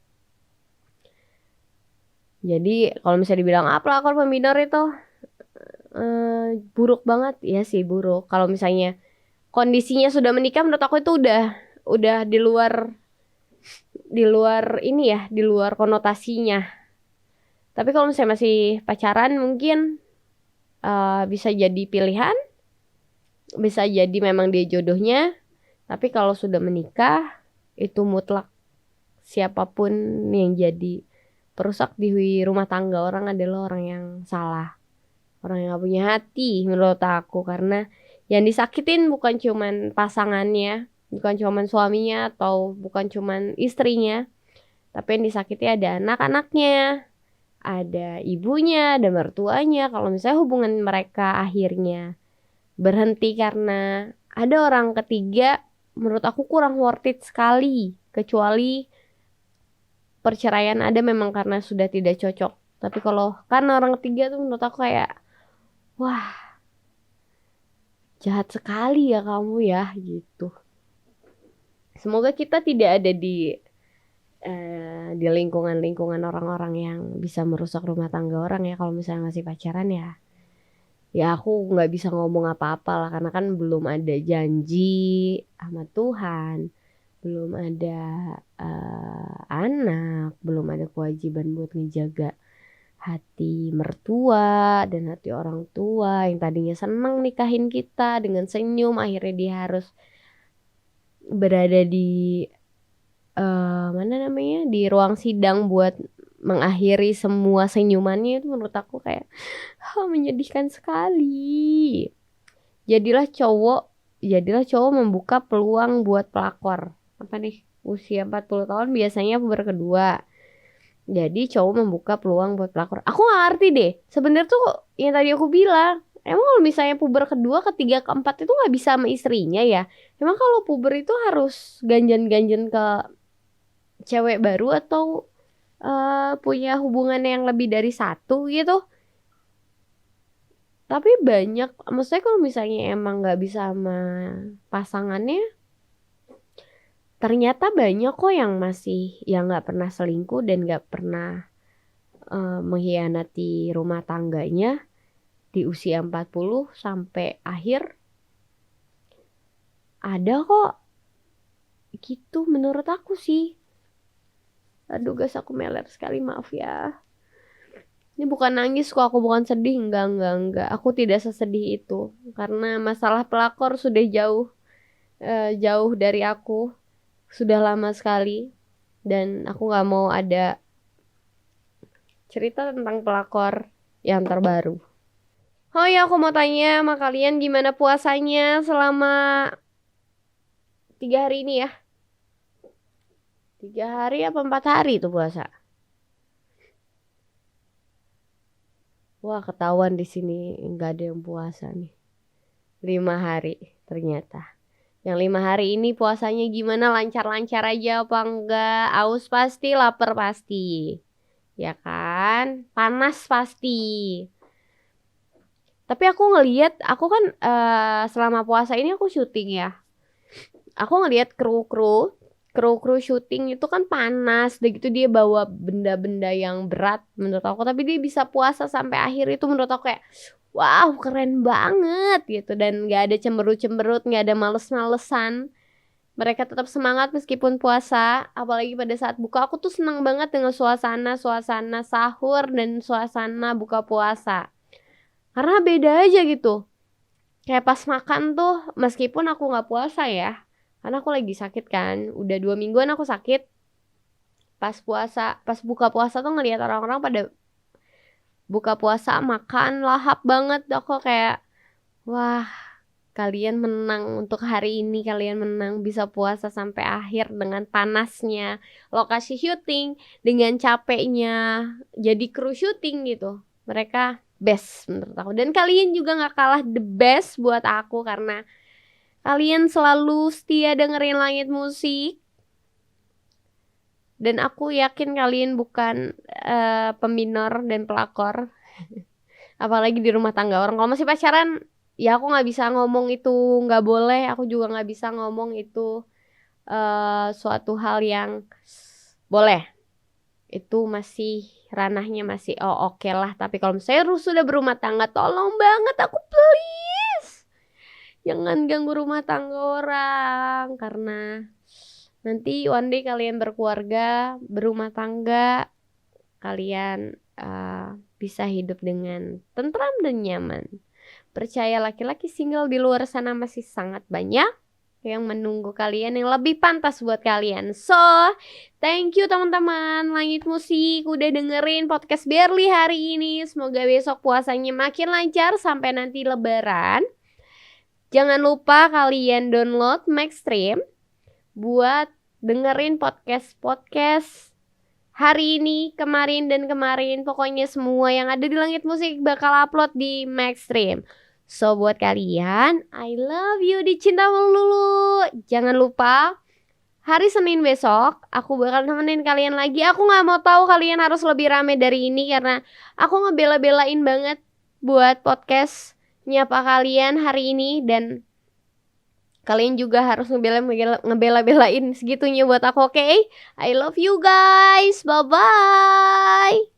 Jadi kalau misalnya dibilang apa pelakor pembinor itu buruk banget ya sih buruk. Kalau misalnya kondisinya sudah menikah menurut aku itu udah di luar ini ya, di luar konotasinya. Tapi kalau misalnya masih pacaran mungkin bisa jadi pilihan, bisa jadi memang dia jodohnya. Tapi kalau sudah menikah itu mutlak siapapun yang jadi perusak di rumah tangga orang adalah orang yang salah, orang yang gak punya hati menurut aku karena yang disakitin bukan cuman pasangannya, bukan cuman suaminya atau bukan cuman istrinya, tapi yang disakiti ada anak-anaknya, ada ibunya, ada mertuanya. Kalau misalnya hubungan mereka akhirnya berhenti karena ada orang ketiga, menurut aku kurang worth it sekali. Kecuali perceraian ada memang karena sudah tidak cocok. Tapi kalau karena orang ketiga tuh menurut aku kayak, wah jahat sekali ya kamu ya gitu. Semoga kita tidak ada di lingkungan-lingkungan orang-orang yang bisa merusak rumah tangga orang ya kalau misalnya masih pacaran ya. Ya aku nggak bisa ngomong apa-apa lah karena kan belum ada janji sama Tuhan, belum ada anak, belum ada kewajiban buat ngejaga hati mertua dan hati orang tua yang tadinya senang nikahin kita dengan senyum akhirnya dia harus berada di mana namanya di ruang sidang buat mengakhiri semua senyumannya itu menurut aku kayak menyedihkan sekali. Jadilah cowok, jadilah cowok membuka peluang buat pelakor. Apa nih? Usia 40 tahun biasanya puber kedua. Jadi cowok membuka peluang buat pelakor. Aku gak ngerti deh. Sebenarnya tuh yang tadi aku bilang, emang kalau misalnya puber kedua, ketiga, keempat itu nggak bisa sama istrinya ya. Emang kalau puber itu harus ganjen-ganjen ke cewek baru atau punya hubungan yang lebih dari satu gitu. Tapi banyak, maksudnya kalau misalnya emang nggak bisa sama pasangannya, ternyata banyak kok yang masih yang nggak pernah selingkuh dan nggak pernah mengkhianati rumah tangganya di usia 40 sampai akhir ada kok. Gitu menurut aku sih. Aduh guys, aku meler sekali, maaf ya. Ini bukan nangis kok, aku bukan sedih, enggak. Aku tidak sesedih itu karena masalah pelakor sudah jauh dari aku, sudah lama sekali, dan aku nggak mau ada cerita tentang pelakor yang terbaru. Oh ya, aku mau tanya sama kalian gimana puasanya selama 3 hari ini ya? 3 hari apa 4 hari tuh puasa? Wah, ketahuan di sini nggak ada yang puasa nih. 5 hari ternyata. Yang 5 hari ini puasanya gimana? Lancar-lancar aja apa enggak? Aus pasti, lapar pasti. Ya kan? Panas pasti. Tapi aku ngelihat, aku kan selama puasa ini aku syuting ya. Aku ngelihat kru syuting itu kan panas, udah gitu dia bawa benda-benda yang berat menurut aku, tapi dia bisa puasa sampai akhir. Itu menurut aku kayak wow, keren banget gitu, dan gak ada cemberut-cemberut, gak ada males-malesan. Mereka tetap semangat meskipun puasa, apalagi pada saat buka. Aku tuh senang banget dengan suasana sahur dan suasana buka puasa. Karena beda aja gitu. Kayak pas makan tuh, meskipun aku gak puasa ya, karena aku lagi sakit kan, udah 2 mingguan aku sakit. Pas buka puasa tuh ngelihat orang-orang pada buka puasa makan lahap banget. Aku kayak wah, kalian menang untuk hari ini, kalian menang bisa puasa sampai akhir dengan panasnya lokasi syuting, dengan capeknya jadi kru syuting gitu. Mereka best menurut aku, dan kalian juga gak kalah the best buat aku karena kalian selalu setia dengerin Langit Musik. Dan aku yakin kalian bukan peminor dan pelakor. Apalagi di rumah tangga orang. Kalau masih pacaran, ya aku gak bisa ngomong itu gak boleh. Aku juga gak bisa ngomong itu suatu hal yang boleh. Itu masih ranahnya masih oke lah. Tapi kalau misalnya sudah berumah tangga, tolong banget aku please, jangan ganggu rumah tangga orang. Karena nanti one day kalian berkeluarga, berumah tangga, kalian bisa hidup dengan tentram dan nyaman. Percaya, laki-laki single di luar sana masih sangat banyak yang menunggu kalian, yang lebih pantas buat kalian. So, thank you teman-teman Langit Musik udah dengerin podcast Berli hari ini. Semoga besok puasanya makin lancar sampai nanti Lebaran. Jangan lupa kalian download Maxstream buat dengerin podcast hari ini, kemarin, dan kemarin. Pokoknya semua yang ada di Langit Musik bakal upload di Maxstream. So buat kalian, I love you, dicinta melulu. Jangan lupa hari Senin besok aku bakal nemenin kalian lagi. Aku gak mau tahu kalian harus lebih rame dari ini karena aku ngebela-belain banget buat podcast nyapa kalian hari ini, dan kalian juga harus ngebela-belain segitunya buat aku, oke? I love you guys. Bye-bye.